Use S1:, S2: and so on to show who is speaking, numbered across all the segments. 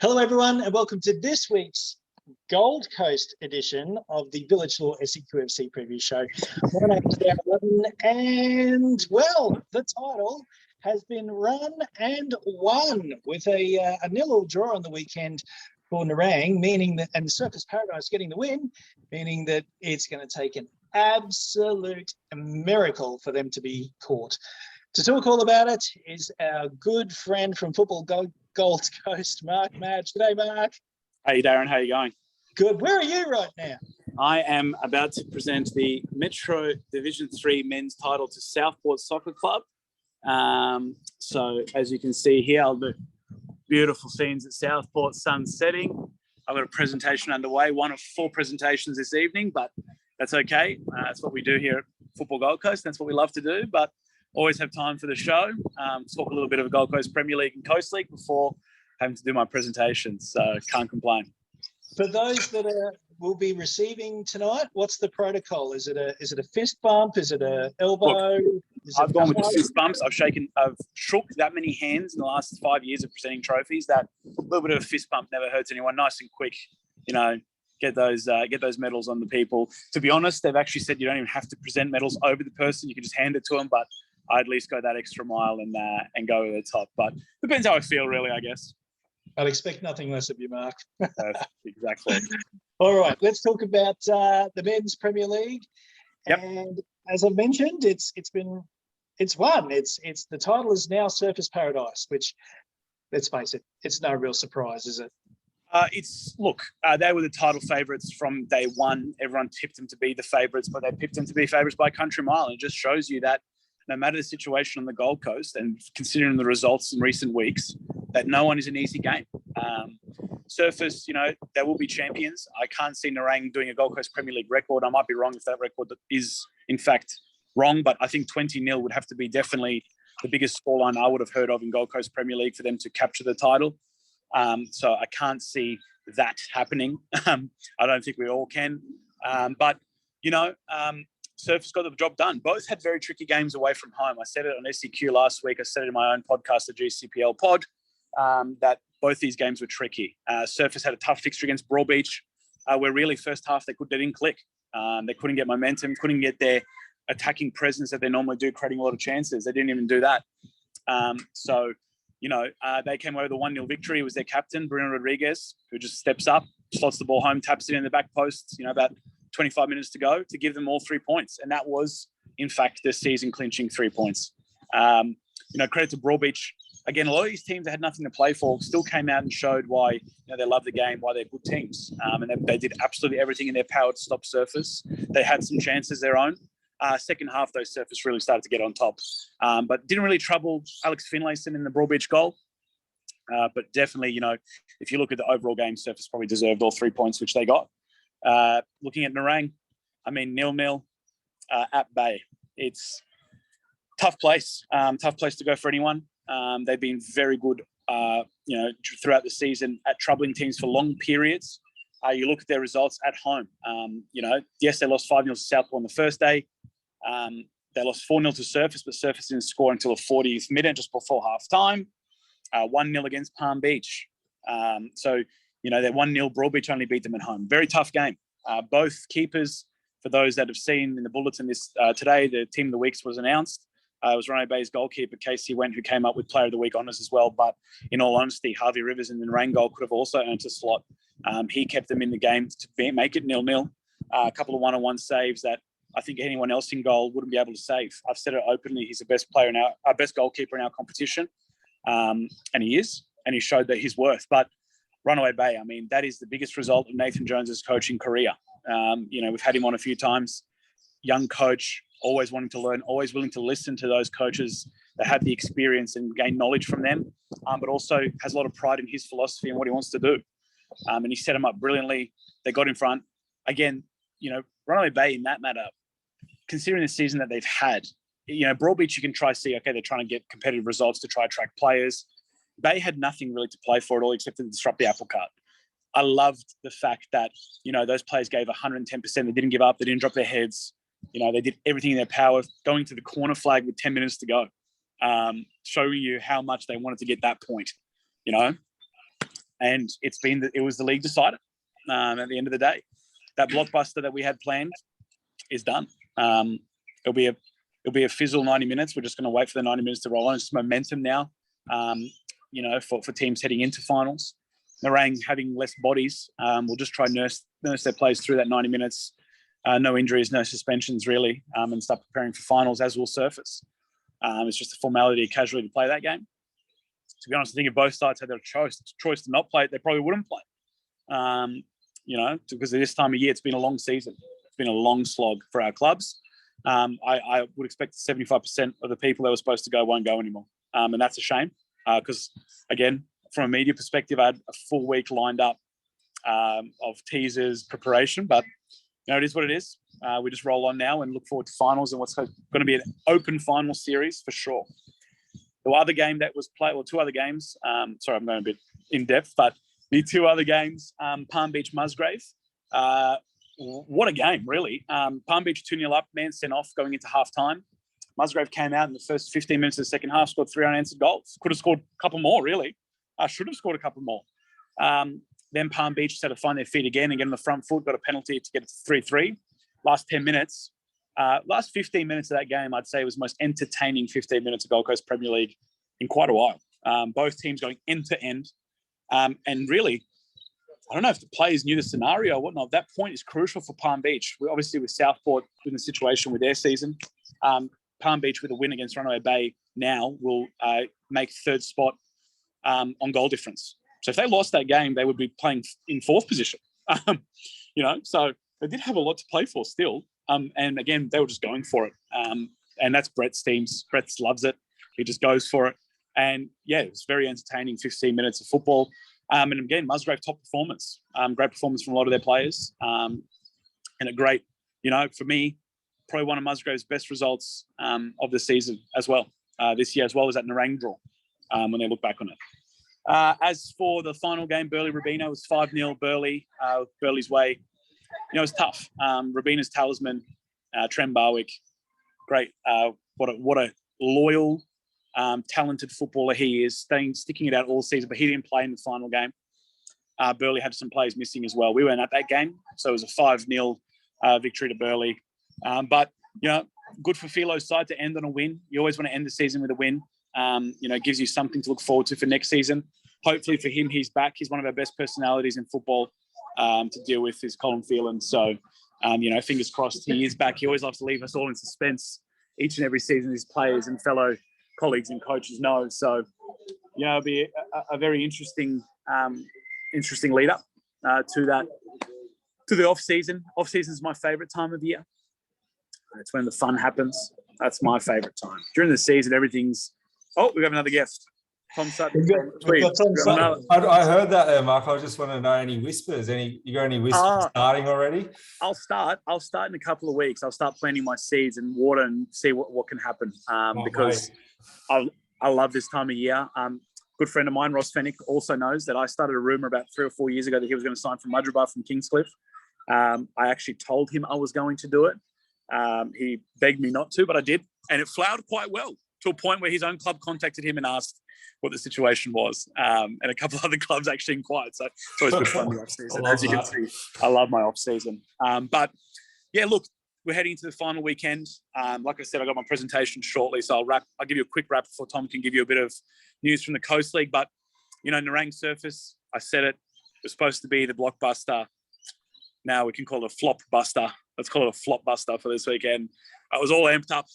S1: Hello, everyone, and welcome to this week's Gold Coast edition of the Village Law SEQFC preview show. My name is Darren Ludden, and, well, the title has been run and won with a 0-0 draw on the weekend for Nerang, meaning that, and Surfers Paradise getting the win, meaning that it's going to take an absolute miracle for them to be caught. To talk all about it is our good friend from Football Gold Coast, Mark Madge. G'day, Mark.
S2: Hey, Darren. How are you going?
S1: Good. Where are you right now?
S2: I am about to present the Metro Division 3 men's title to Southport Soccer Club. So, as you can see here, I'll do beautiful scenes at Southport, sun setting. I've got a presentation underway, one of 4 presentations this evening, but that's okay. That's what we do here at Football Gold Coast. That's what we love to do, but always have time for the show. Talk a little bit of Gold Coast Premier League and Coast League before having to do my presentation, so can't complain.
S1: For those that will be receiving tonight, what's the protocol? Is it a fist bump? Is it a elbow?
S2: Look, I've gone with the fist bumps. I've shook that many hands in the last 5 years of presenting trophies that a little bit of a fist bump never hurts anyone. Nice and quick, get those medals on the people. To be honest, they've actually said you don't even have to present medals over the person. You can just hand it to them, but I'd at least go that extra mile and go over the top. But depends how I feel, really, I guess.
S1: I'd expect nothing less of you, Mark.
S2: Exactly.
S1: All right, let's talk about the men's Premier League.
S2: Yep.
S1: And as I mentioned, it's won. It's the title is now Surfers Paradise, which, let's face it, it's no real surprise, is it?
S2: They were the title favourites from day one. Everyone tipped them to be the favourites, but they picked them to be favourites by country mile. And it just shows you that no matter the situation on the Gold Coast, and considering the results in recent weeks, that no one is an easy game. Surfers, they will be champions. I can't see Nerang doing a Gold Coast Premier League record. I might be wrong if that record is, in fact, wrong, but I think 20-0 would have to be definitely the biggest scoreline I would have heard of in Gold Coast Premier League for them to capture the title. So I can't see that happening. I don't think we all can. But Surfers got the job done. Both had very tricky games away from home. I said it on SEQ last week. I said it in my own podcast, the GCPL pod, that both these games were tricky. Surfers had a tough fixture against Broadbeach, where really first half they didn't click. They couldn't get momentum, couldn't get their attacking presence that they normally do, creating a lot of chances. They didn't even do that. They came away with a 1-0 victory. It was their captain, Bruno Rodriguez, who just steps up, slots the ball home, taps it in the back post, about 25 minutes to go to give them all 3 points. And that was, in fact, the season clinching 3 points. Credit to Broadbeach. Again, a lot of these teams that had nothing to play for still came out and showed why they love the game, why they're good teams. And they did absolutely everything in their power to stop Surfers. They had some chances their own. Second half, those Surfers really started to get on top. But didn't really trouble Alex Finlayson in the Broadbeach goal. But definitely, if you look at the overall game, Surfers probably deserved all 3 points, which they got. Looking at Nerang, 0-0 at Bay. It's tough place to go for anyone. They've been very good, throughout the season at troubling teams for long periods. You look at their results at home. Yes, they lost 5-0 to Southport on the first day. They lost 4-0 to Surfers, but Surfers didn't score until the 40th minute, just before half-time. 1-0 against Palm Beach. That 1-0 Broadbeach only beat them at home. Very tough game. Both keepers, for those that have seen in the bulletin today, the Team of the Week was announced. It was Rano Bay's goalkeeper, Casey Wendt, who came up with Player of the Week honours as well. But in all honesty, Harvey Rivers in the Nerang goal could have also earned a slot. He kept them in the game to make it 0-0. A couple of one-on-one saves that I think anyone else in goal wouldn't be able to save. I've said it openly. He's the best player our best goalkeeper in our competition. And he is. And he showed that his worth. But Runaway Bay, that is the biggest result of Nathan Jones's coaching career. We've had him on a few times. Young coach, always wanting to learn, always willing to listen to those coaches that have the experience and gain knowledge from them, but also has a lot of pride in his philosophy and what he wants to do. And he set them up brilliantly. They got in front. Again, Runaway Bay in that matter, considering the season that they've had, Broadbeach, you can try to see, okay, they're trying to get competitive results to try to attract players. They had nothing really to play for at all except to disrupt the apple cart. I loved the fact that, those players gave 110%. They didn't give up. They didn't drop their heads. They did everything in their power, going to the corner flag with 10 minutes to go, showing you how much they wanted to get that point, and it was the league decider. At the end of the day, that blockbuster that we had planned is done. It'll be a fizzle 90 minutes. We're just going to wait for the 90 minutes to roll on. It's just momentum now, for teams heading into finals. Nerang having less bodies, we'll just try nurse their players through that 90 minutes. No injuries, no suspensions really, and start preparing for finals as will Surface. It's just a formality casually to play that game. To be honest, I think if both sides had their choice to not play it, they probably wouldn't play. Because at this time of year, it's been a long season. It's been a long slog for our clubs. I would expect 75% of the people that were supposed to go won't go anymore. And that's a shame because, again, from a media perspective, I had a full week lined up of teasers, preparation, but it is what it is. We just roll on now and look forward to finals and what's going to be an open final series for sure. The other game that was played, well, two other games. Sorry, I'm going a bit in depth, but the two other games, Palm Beach, Musgrave. What a game, really. Palm Beach 2-0 up, man sent off going into halftime. Musgrave came out in the first 15 minutes of the second half, scored 3 unanswered goals. Could have scored a couple more, really. Should have scored a couple more. Then Palm Beach had to find their feet again and get on the front foot, got a penalty to get it to 3-3. Last 10 minutes. Last 15 minutes of that game, I'd say was the most entertaining 15 minutes of Gold Coast Premier League in quite a while. Both teams going end to end. And really, I don't know if the players knew the scenario or whatnot. That point is crucial for Palm Beach. We're obviously with Southport in the situation with their season. Palm Beach with a win against Runaway Bay now will make third spot on goal difference. So if they lost that game, they would be playing in fourth position. So they did have a lot to play for still. And again, they were just going for it. And that's Brett's teams. Brett loves it. He just goes for it. And yeah, it was very entertaining 15 minutes of football. And again, Musgrave top performance. Great performance from a lot of their players. And a great, for me, probably one of Musgrave's best results of the season as well. This year as well as that Nerang draw when they look back on it. As for the final game, Burleigh-Robina was 5-0 Burleigh, Burleigh's way. It was tough. Robina's talisman, Trem Barwick, great. What a loyal, talented footballer he is, sticking it out all season, but he didn't play in the final game. Burleigh had some players missing as well. We weren't at that game, so it was a 5-0 victory to Burleigh. But, good for Philo's side to end on a win. You always want to end the season with a win. It gives you something to look forward to for next season. Hopefully for him, he's back. He's one of our best personalities in football to deal with is Colin Phelan. So, fingers crossed he is back. He always loves to leave us all in suspense each and every season. His players and fellow colleagues and coaches know. So, it'll be a very interesting lead up to the off season. Off season is my favourite time of the year. It's when the fun happens. That's my favourite time. During the season, everything's. Oh, we have another guest. Tom Sutton.
S3: I heard that there, Mark. I just want to know any whispers. You got any whispers starting already?
S2: I'll start in a couple of weeks. I'll start planting my seeds and water and see what can happen. Because I love this time of year. Good friend of mine, Ross Fennick, also knows that I started a rumour about 3 or 4 years ago that he was going to sign from Mudgeeraba from Kingscliff. I actually told him I was going to do it. He begged me not to, but I did. And it flowered quite well to a point where his own club contacted him and asked what the situation was. And a couple of other clubs actually inquired. So it's always good fun the off-season. As you can see, I love my off-season. But yeah, look, we're heading into the final weekend. Like I said, I got my presentation shortly, so I'll give you a quick wrap before Tom can give you a bit of news from the Coast League. But, Nerang Surface, I said it was supposed to be the blockbuster. Now we can call it a flop buster. Let's call it a flop buster for this weekend. I was all amped up.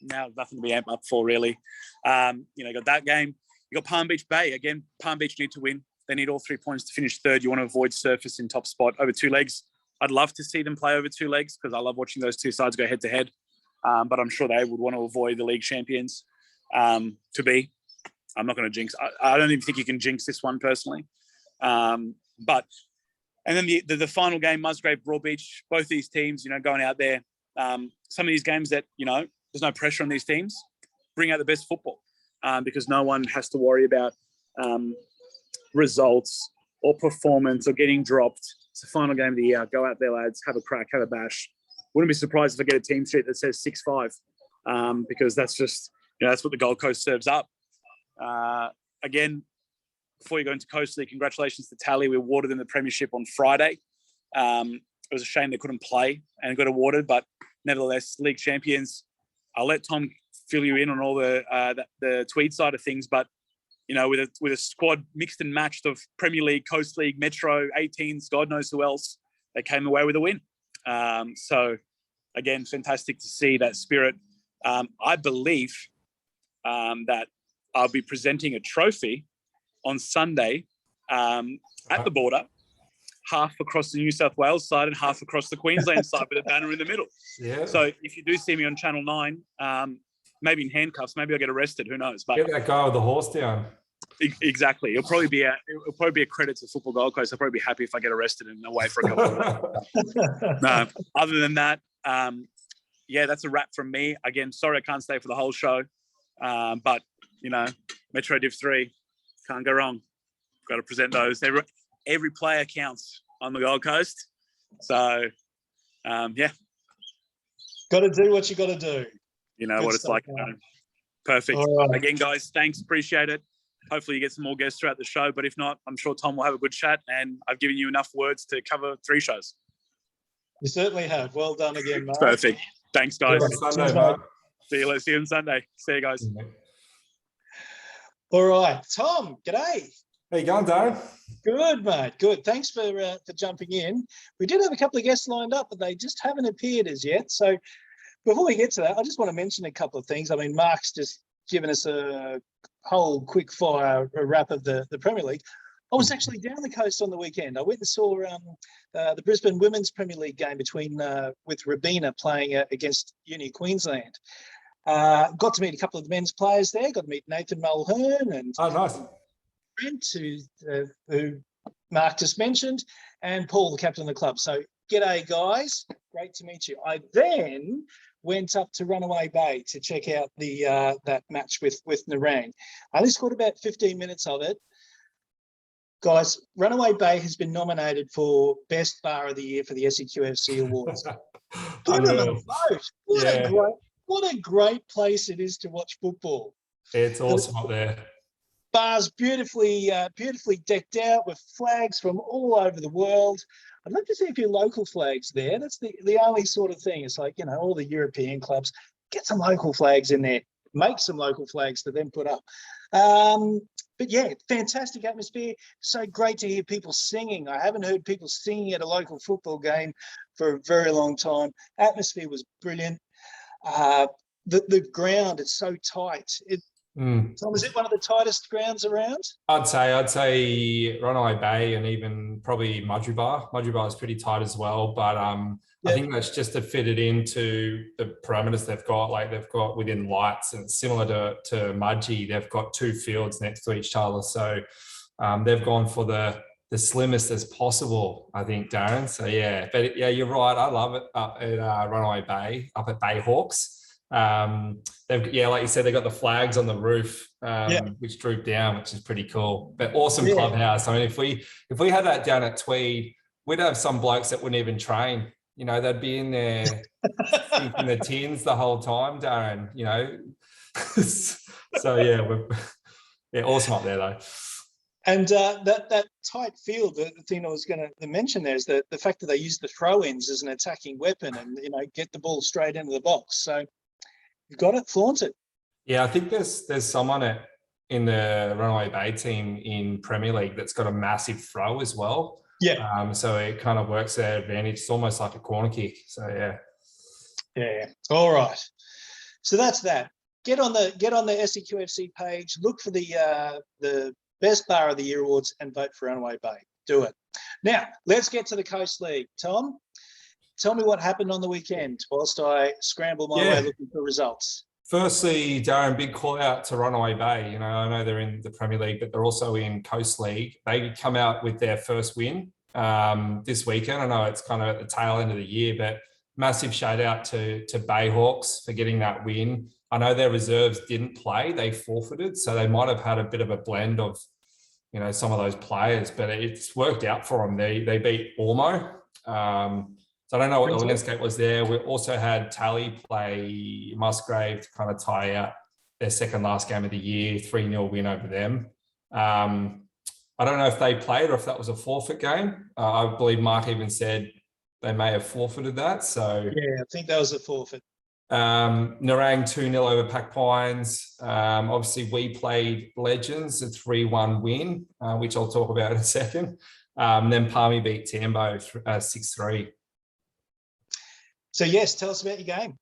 S2: Now nothing to be amped up for, really. Got that game. You got Palm Beach Bay. Again, Palm Beach need to win. They need all 3 points to finish third. You want to avoid Surface in top spot over 2 legs. I'd love to see them play over 2 legs because I love watching those two sides go head to head. But I'm sure they would want to avoid the league champions to be. I'm not going to jinx. I don't even think you can jinx this one personally. But and then the final game, Musgrave, Broadbeach, both these teams, going out there. Some of these games that, there's no pressure on these teams, bring out the best football because no one has to worry about results or performance or getting dropped. It's the final game of the year. Go out there, lads, have a crack, have a bash. Wouldn't be surprised if I get a team sheet that says 6-5 because that's just, that's what the Gold Coast serves up. Again, before you go into Coast League, congratulations to Tally. We awarded them the premiership on Friday. It was a shame they couldn't play and got awarded, but nevertheless, league champions. I'll let Tom fill you in on all the Tweed side of things, but with a squad mixed and matched of Premier League, Coast League, Metro, 18s, God knows who else, they came away with a win. So again, fantastic to see that spirit. I believe that I'll be presenting a trophy on Sunday at the border, half across the New South Wales side and half across the Queensland side with a banner in the middle.
S3: Yeah.
S2: So if you do see me on Channel 9, maybe in handcuffs, maybe I'll get arrested. Who knows? But
S3: get that guy with the horse down.
S2: Exactly. It'll probably be a credit to Football Gold Coast. I'll probably be happy if I get arrested and away for a couple of weeks. Other than that, that's a wrap from me. Again, sorry I can't stay for the whole show. But, Metro Div 3, can't go wrong. Got to present those. Every player counts on the Gold Coast. So,
S1: Got to do what you got to do.
S2: You know what it's like. Perfect. Right. Again, guys, thanks. Appreciate it. Hopefully you get some more guests throughout the show. But if not, I'm sure Tom will have a good chat. And I've given you enough words to cover 3 shows.
S1: You certainly have. Well done again, Mark.
S2: Perfect. Thanks, guys.
S3: Sunday, Mark.
S2: See you on Sunday. See you guys.
S1: All right. Tom, g'day.
S3: How you going, Darren?
S1: Good, mate. Good. Thanks for jumping in. We did have a couple of guests lined up, but they just haven't appeared as yet. So before we get to that, I just want to mention a couple of things. I mean, Mark's just given us a whole quick fire wrap of the Premier League. I was actually down the coast on the weekend. I went and saw the Brisbane Women's Premier League game with Rabina playing against Uni Queensland. Got to meet a couple of the men's players there. Got to meet Nathan Mulhern and
S3: nice.
S1: Brent, who Mark just mentioned, and Paul, the captain of the club. So, g'day, guys. Great to meet you. I then went up to Runaway Bay to check out that match with Nerang. I only scored about 15 minutes of it. Guys, Runaway Bay has been nominated for Best Bar of the Year for the SEQFC Awards. Put them on a vote. What a great place it is to watch football.
S3: It's awesome up there.
S1: Bar's beautifully decked out with flags from all over the world. I'd love to see a few local flags there. That's the only sort of thing. It's like, all the European clubs, get some local flags in there. Make some local flags to then put up. But yeah, fantastic atmosphere. So great to hear people singing. I haven't heard people singing at a local football game for a very long time. Atmosphere was brilliant. The ground is so tight. Tom, is it one of the tightest grounds around?
S3: I'd say Runaway Bay and even probably Mudgee Bar. Mudgee Bar is pretty tight as well, but I think that's just to fit it into the parameters they've got. Like they've got within lights, and similar to Mudgee, they've got 2 fields next to each other. So they've gone for the slimmest as possible, I think, Darren. So but you're right. I love it up at Runaway Bay, up at Bayhawks. Like you said, they've got the flags on the roof, which droop down, which is pretty cool. But awesome clubhouse. I mean, if we had that down at Tweed, we'd have some blokes that wouldn't even train. They'd be in there in the tins the whole time, Darren. So awesome up there though.
S1: And that tight field, the thing I was going to mention there is the fact that they use the throw-ins as an attacking weapon and, get the ball straight into the box. So you've got it, flaunt it. Yeah,
S3: I think there's someone in the Runaway Bay team in Premier League that's got a massive throw as well.
S1: Yeah.
S3: So it kind of works their advantage. It's almost like a corner kick. So
S1: Yeah. All right. So that's that. Get on the SEQFC page. Look for the Best Bar of the Year awards and vote for Runaway Bay. Do it. Now let's get to the Coast League. Tom, tell me what happened on the weekend whilst I scramble my way looking for results.
S3: Firstly, Darren, big call out to Runaway Bay. I know they're in the Premier League, but they're also in Coast League. They come out with their first win this weekend. I know it's kind of at the tail end of the year, but massive shout out to Bayhawks for getting that win. I know their reserves didn't play; they forfeited, so they might have had a bit of a blend of, some of those players. But it's worked out for them. They beat Ormo. So I don't know what the landscape was there. We also had Tally play Musgrave to kind of tie out their second last game of the year, 3-0 win over them. I don't know if they played or if that was a forfeit game. I believe Mark even said they may have forfeited that. So
S1: Yeah, I think that was a forfeit.
S3: Nerang 2-0 over Pac Pines. Obviously, we played Legends, a 3-1 win, which I'll talk about in a second. Then Palmy beat Tambo 6-3.
S1: So yes, tell us about your game.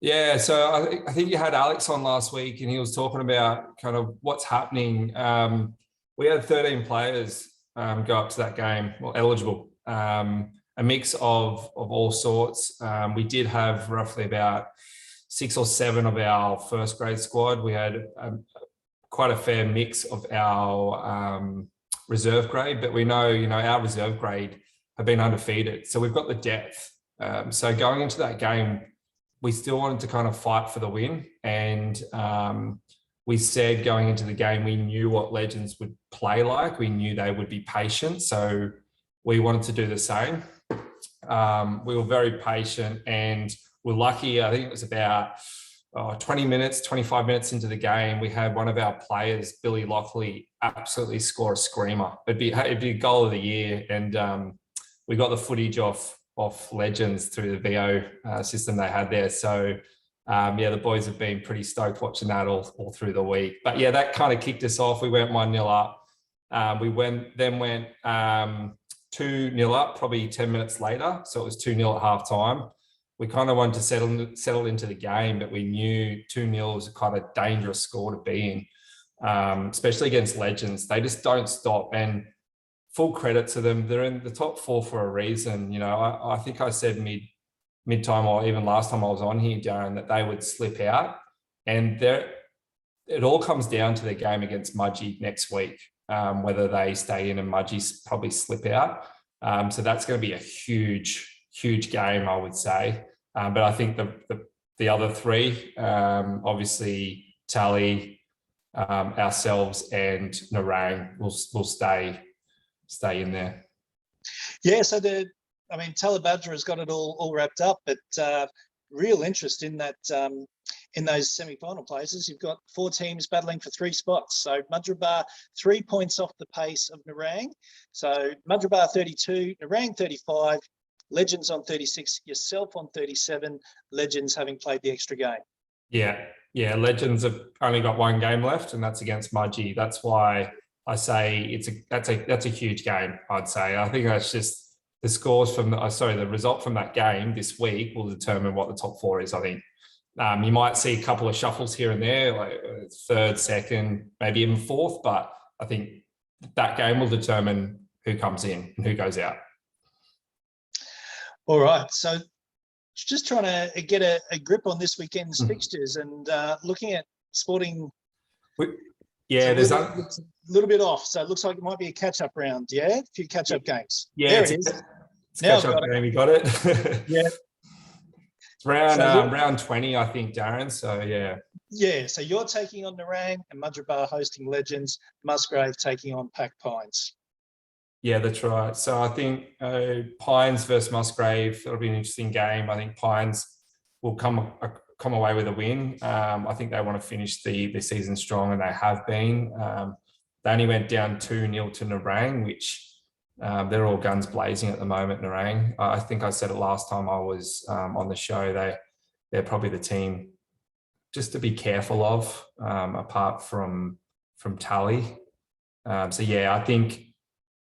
S3: Yeah, so I think you had Alex on last week, and he was talking about kind of what's happening. We had 13 players go up to that game, well, eligible. A mix of all sorts. We did have roughly about 6 or 7 of our first grade squad. We had quite a fair mix of our reserve grade, but we know, our reserve grade have been undefeated. So we've got the depth. So going into that game, we still wanted to kind of fight for the win. And we said going into the game, we knew what Legends would play like. We knew they would be patient. So we wanted to do the same. We were very patient and we're lucky. I think it was about 20 minutes, 25 minutes into the game, we had one of our players, Billy Lockley, absolutely score a screamer. It'd be a goal of the year. And we got the footage off Legends through the VO system they had there. So the boys have been pretty stoked watching that all through the week. But yeah, that kind of kicked us off. We went 1-0 up. We went 2-0 up probably 10 minutes later. So it was 2-0 at half time. We kind of wanted to settle into the game, but we knew 2-0 was a kind of dangerous score to be in, especially against Legends. They just don't stop. And full credit to them. They're in the top 4 for a reason. I think I said mid-time or even last time I was on here, Darren, that they would slip out. And it all comes down to the game against Mudgee next week, whether they stay in and Mudgee probably slip out. So that's going to be a huge game, I would say. But I think the other 3, obviously Tally, ourselves and Nerang will stay in there.
S1: Yeah, so Talibadra has got it all wrapped up, but real interest in that in those semi-final places. You've got 4 teams battling for 3 spots. So Mudgeeraba 3 points off the pace of Nerang. So Mudgeeraba 32, Nerang 35, Legends on 36, yourself on 37, Legends having played the extra game.
S3: Yeah, Legends have only got 1 game left, and that's against Mudgee. That's why I say that's a huge game, I'd say. I think that's just the scores from the result from that game this week will determine what the top 4 is, I think. You might see a couple of shuffles here and there, like 3rd, 2nd, maybe even 4th, but I think that game will determine who comes in and who goes out.
S1: All right, so just trying to get a grip on this weekend's fixtures and looking at Sporting.
S3: There's
S1: a little bit off, so it looks like it might be a catch-up round. Yeah, a few catch-up games.
S3: Yeah,
S1: there it is.
S3: Now catch-up game, you got it.
S1: Yeah,
S3: it's round 20, I think, Darren. So yeah.
S1: Yeah, so you're taking on Nerang and Mudgeeraba hosting Legends, Musgrave taking on Pac Pines.
S3: Yeah, that's right. So I think Pines versus Musgrave, it'll be an interesting game. I think Pines will come away with a win. I think they want to finish the season strong, and they have been. They only went down 2-0 to Nerang, which they're all guns blazing at the moment, Nerang. I think I said it last time I was on the show. They're probably the team just to be careful of, apart from Tally. So yeah, I think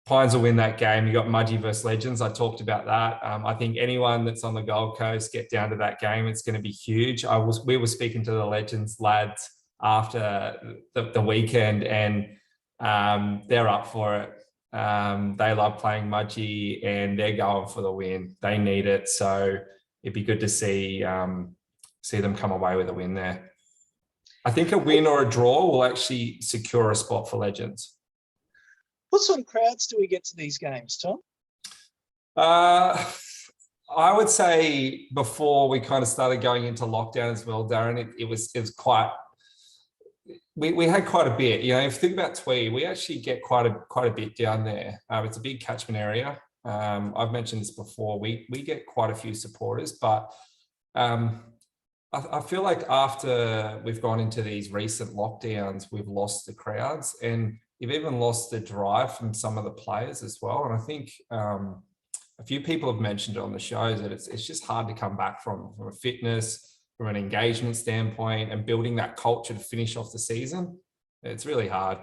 S3: Pines will win that game. You got Mudgee versus Legends. I talked about that. I think anyone that's on the Gold Coast get down to that game. It's going to be huge. We were speaking to the Legends lads after the weekend, and they're up for it. They love playing Mudgee, and they're going for the win. They need it, so it'd be good to see them come away with a win there. I think a win or a draw will actually secure a spot for Legends.
S1: What sort of crowds do we get to these games, Tom?
S3: I would say before we kind of started going into lockdown as well, Darren, it was quite. We had quite a bit. If you think about Tweed, we actually get quite a bit down there. It's a big catchment area. I've mentioned this before. We get quite a few supporters, but I feel like after we've gone into these recent lockdowns, we've lost the crowds, and you've even lost the drive from some of the players as well. And I think a few people have mentioned it on the shows that it's just hard to come back from a fitness, from an engagement standpoint, and building that culture to finish off the season. It's really hard.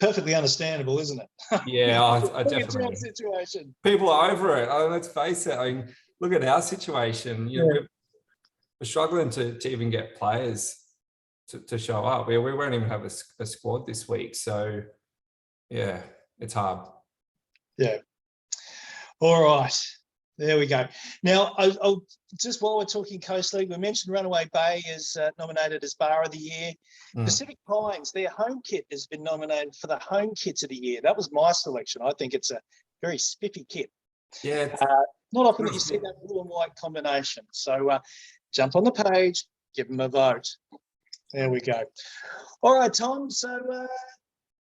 S1: Perfectly understandable, isn't it?
S3: Yeah, I definitely.
S1: Situation.
S3: People are over it. Let's face it. I mean, look at our situation. You know, we're struggling to even get players to show up. We won't even have a squad this week. So, yeah, it's hard.
S1: Yeah. All right. There we go. Now, I'll just while we're talking Coast League, we mentioned Runaway Bay is nominated as Bar of the Year. Pacific Pines, their home kit has been nominated for the home kits of the year. That was my selection. I think it's a very spiffy kit.
S3: Yeah.
S1: Not often that you see that blue and white combination. So jump on the page, give them a vote. There we go. All right, Tom. So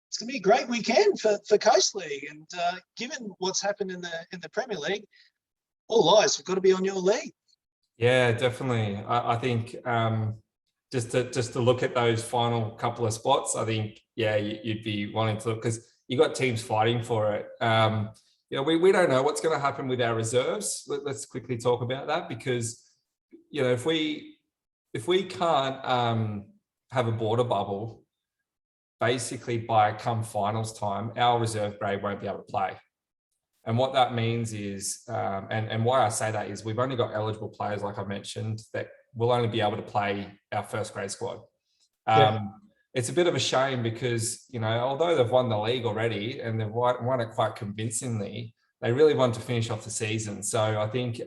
S1: it's going to be a great weekend for Coast League, and given what's happened in the Premier League, all eyes have got to be on your league.
S3: Yeah, definitely. I think just to look at those final couple of spots, I think you'd be wanting to look, because you got teams fighting for it. You know, we don't know what's going to happen with our reserves. Let's quickly talk about that, because you know, if we can't have a border bubble, basically by come finals time, our reserve grade won't be able to play. And what that means is, and why I say that is, we've only got eligible players, like I mentioned, that will only be able to play our first grade squad. It's a bit of a shame because, you know, although they've won the league already and they've won it quite convincingly, they really want to finish off the season. So I think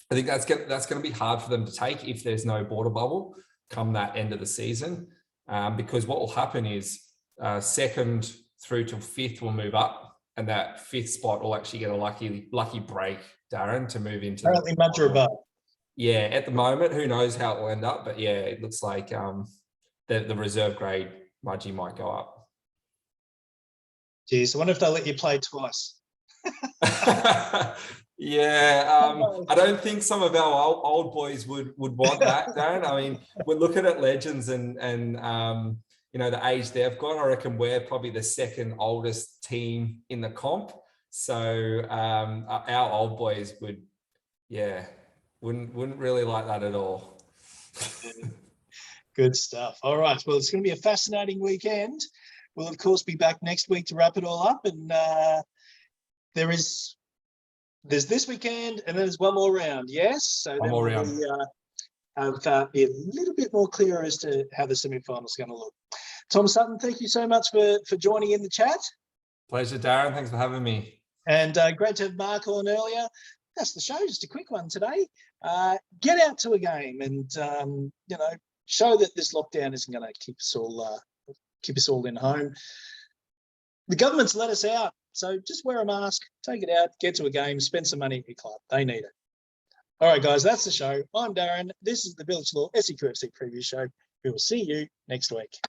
S3: that's going to be hard for them to take if there's no border bubble come that end of the season, because what will happen is second through to fifth will move up. And that fifth spot will actually get a lucky break, Darren, to move into.
S1: Apparently, Mudgee above.
S3: Yeah, at the moment, who knows how it will end up, but yeah, it looks like the reserve grade Mudgee might go up.
S1: Geez, I wonder if they'll let you play twice.
S3: Yeah, I don't think some of our old boys would want that, Darren. I mean, we're looking at legends and you know, the age they've got. I reckon we're probably the second oldest team in the comp. So our old boys wouldn't really like that at all.
S1: Good stuff. All right. Well, it's going to be a fascinating weekend. We'll, of course, be back next week to wrap it all up. And there's this weekend and there's one more round. Yes. So
S3: one more round.
S1: Be a little bit more clear as to how the semi-finals are going to look. Tom Sutton, thank you so much for joining in the chat. Pleasure, Darren. Thanks for having me. And great to have Mark on earlier. That's the show. Just a quick one today. Get out to a game and you know, show that this lockdown isn't going to keep us all in home. The government's let us out, so just wear a mask, take it out, get to a game, spend some money at your club. They need it. All right, guys, that's the show. I'm Darren. This is the Village Law SEQFC preview show. We will see you next week.